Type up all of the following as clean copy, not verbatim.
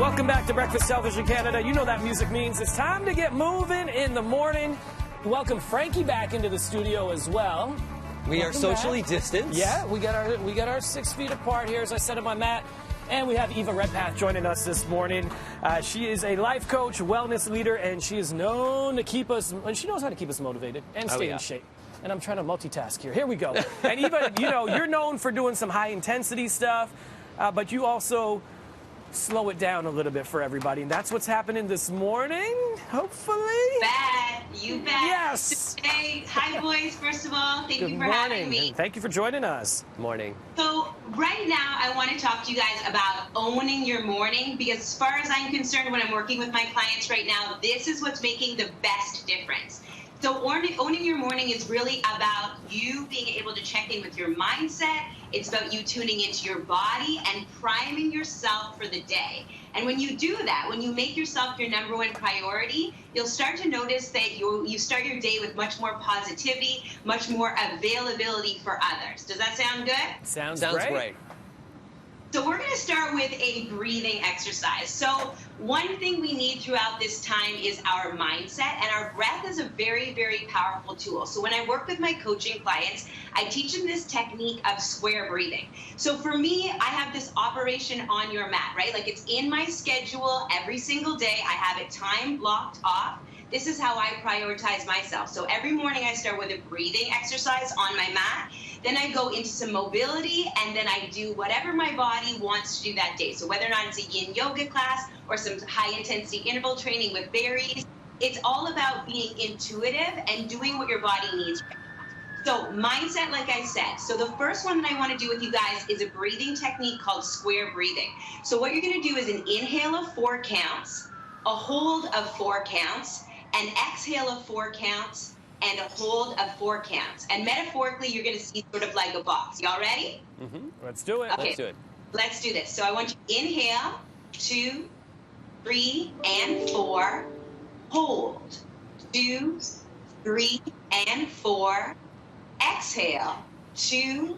Welcome back to Breakfast Television Canada. You know that music means it's time to get moving in the morning. Welcome Frankie back into the studio as well. We are socially distanced. Yeah, we got our 6 feet apart here, as I said on my mat. And we have Eva Redpath joining us this morning. She is a life coach, wellness leader, and she is known to keep us, and she knows how to keep us motivated and stay in shape. And I'm trying to multitask here. Here we go. And Eva, you know, you're known for doing some high intensity stuff, but you also slow it down a little bit for everybody. And that's what's happening this morning, hopefully. You bet. Yes. Hey, hi boys, first of all. Thank you for having me. Thank you for joining us. Morning. So right now I want to talk to you guys about owning your morning, because as far as I'm concerned, when I'm working with my clients right now, this is what's making the best difference. So owning your morning is really about you being able to check in with your mindset. It's about you tuning into your body and priming yourself for the day. And when you do that, when you make yourself your #1 priority, you'll start to notice that you start your day with much more positivity, much more availability for others. Does that sound good? Sounds great. So we're going to start with a breathing exercise. So one thing we need throughout this time is our mindset, and our breath is a very, very powerful tool. So when I work with my coaching clients, I teach them this technique of square breathing. So for me, I have this operation on your mat, right? Like it's in my schedule every single day. I have it time blocked off. This is how I prioritize myself. So every morning I start with a breathing exercise on my mat. Then I go into some mobility, and then I do whatever my body wants to do that day. So whether or not it's a yin yoga class or some high intensity interval training with berries, it's all about being intuitive and doing what your body needs. So mindset, like I said. So the first one that I want to do with you guys is a breathing technique called square breathing. So what you're going to do is an inhale of 4 counts, a hold of 4 counts, an exhale of 4 counts, and a hold of 4 counts. And metaphorically, you're going to see sort of like a box. Y'all ready? Mm-hmm. Let's do it. Okay. Let's do it. Let's do this. So I want you to inhale, 2, 3, and 4. Hold, 2, 3, and 4. Exhale, 2,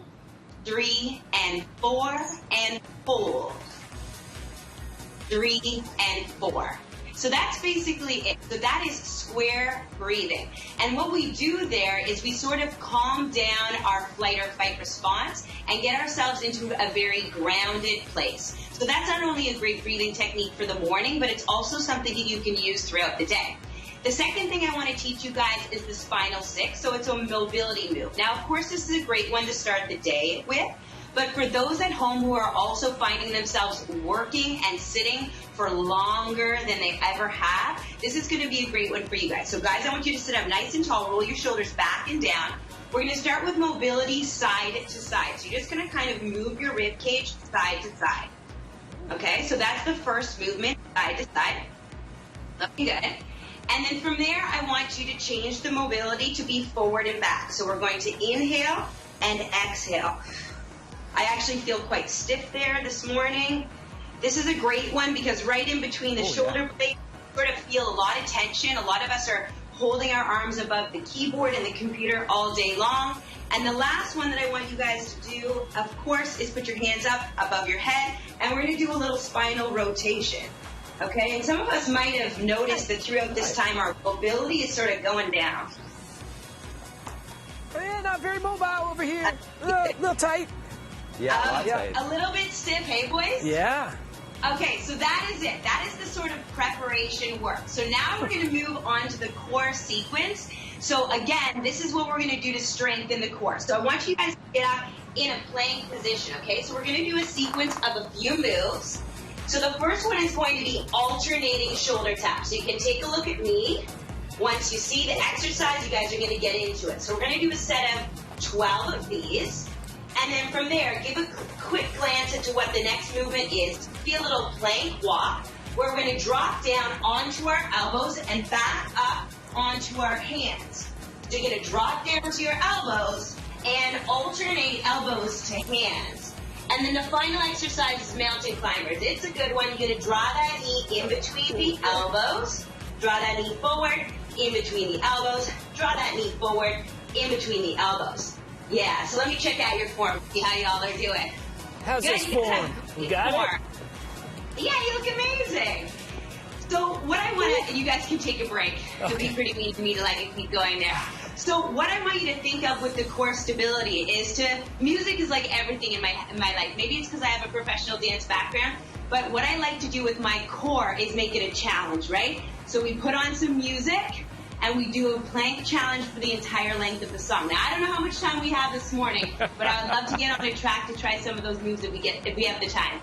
3, and 4. And hold, 3, and 4. So that's basically it. So that is square breathing. And what we do there is we sort of calm down our flight or fight response and get ourselves into a very grounded place. So that's not only a great breathing technique for the morning, but it's also something that you can use throughout the day. The second thing I want to teach you guys is the spinal 6. So it's a mobility move. Now, of course, this is a great one to start the day with. But for those at home who are also finding themselves working and sitting for longer than they ever have, this is going to be a great one for you guys. So guys, I want you to sit up nice and tall, roll your shoulders back and down. We're going to start with mobility side to side. So you're just going to kind of move your rib cage side to side. Okay, so that's the first movement, side to side. Looking good. And then from there, I want you to change the mobility to be forward and back. So we're going to inhale and exhale. I actually feel quite stiff there this morning. This is a great one because right in between the shoulder blades, you sort of feel a lot of tension. A lot of us are holding our arms above the keyboard and the computer all day long. And the last one that I want you guys to do, of course, is put your hands up above your head, and we're going to do a little spinal rotation. Okay, and some of us might have noticed that throughout this time our mobility is sort of going down. Yeah, not very mobile over here. A little tight. Yeah, a little bit stiff, hey boys? Yeah. Okay, so that is it. That is the sort of preparation work. So now we're going to move on to the core sequence. So again, this is what we're going to do to strengthen the core. So I want you guys to get up in a plank position, okay? So we're going to do a sequence of a few moves. So the first one is going to be alternating shoulder taps. So you can take a look at me. Once you see the exercise, you guys are going to get into it. So we're going to do a set of 12 of these. And then from there, give a quick glance into what the next movement is. Be a little plank walk, where we're going to drop down onto our elbows and back up onto our hands. So you're going to drop down to your elbows and alternate elbows to hands. And then the final exercise is mountain climbers. It's a good one. You're going to draw that knee in between the elbows, draw that knee forward, in between the elbows, draw that knee forward, in between the elbows. Yeah, so let me check out your form, see how y'all are doing. How's this form? You got it? Yeah, you look amazing. So what I want to, you guys can take a break. It'll be pretty mean to me to let you keep going there. So what I want you to think of with the core stability is music is like everything in my life. Maybe it's because I have a professional dance background, but what I like to do with my core is make it a challenge, right? So we put on some music and we do a plank challenge for the entire length of the song. Now, I don't know how much time we have this morning, but I would love to get on a track to try some of those moves if we have the time.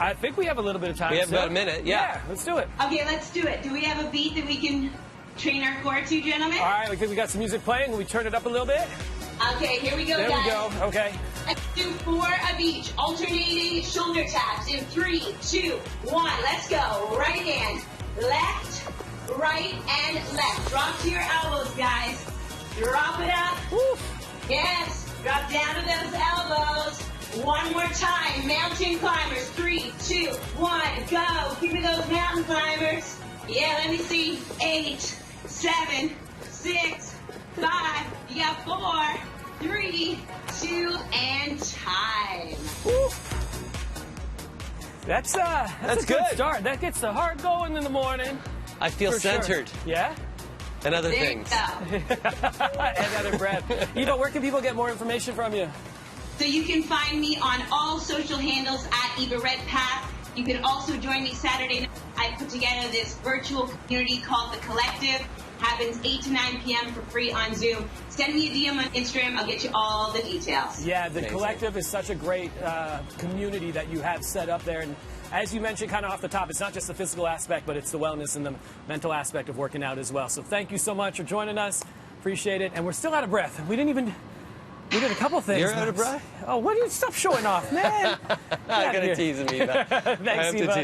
I think we have a little bit of time. We have about a minute, yeah. Let's do it. Okay, let's do it. Do we have a beat that we can train our core to, gentlemen? All right, we got some music playing. Will we turn it up a little bit? Okay, here we go, there guys. There we go, okay. Let's do 4 of each, alternating shoulder taps in 3, 2, 1. Let's go. Right hand, left, right, and left. Drop to your elbows, guys. Drop it up. Woo. Yes, drop down to those elbows. One more time, mountain climbers. 3, 2, 1, go. Give me those mountain climbers. Yeah, let me see. 8, 7, 6, 5. You got 4, 3, 2, and time. Woo. That's a good start. That gets the heart going in the morning. I feel centered. Sure. Yeah? And other There things. You go. And other breath. Eva, where can people get more information from you? So you can find me on all social handles at Eva Redpath. You can also join me Saturday night. I put together this virtual community called The Collective. Happens 8 to 9 p.m. for free on Zoom. Send me a DM on Instagram. I'll get you all the details. Yeah, The Amazing. Collective is such a great community that you have set up there. And as you mentioned kind of off the top, it's not just the physical aspect, but it's the wellness and the mental aspect of working out as well. So thank you so much for joining us. Appreciate it. And we're still out of breath. We did a couple things. You're out of breath? Oh, what do you stop showing off, man? I'm going to tease me. Thanks, Eva.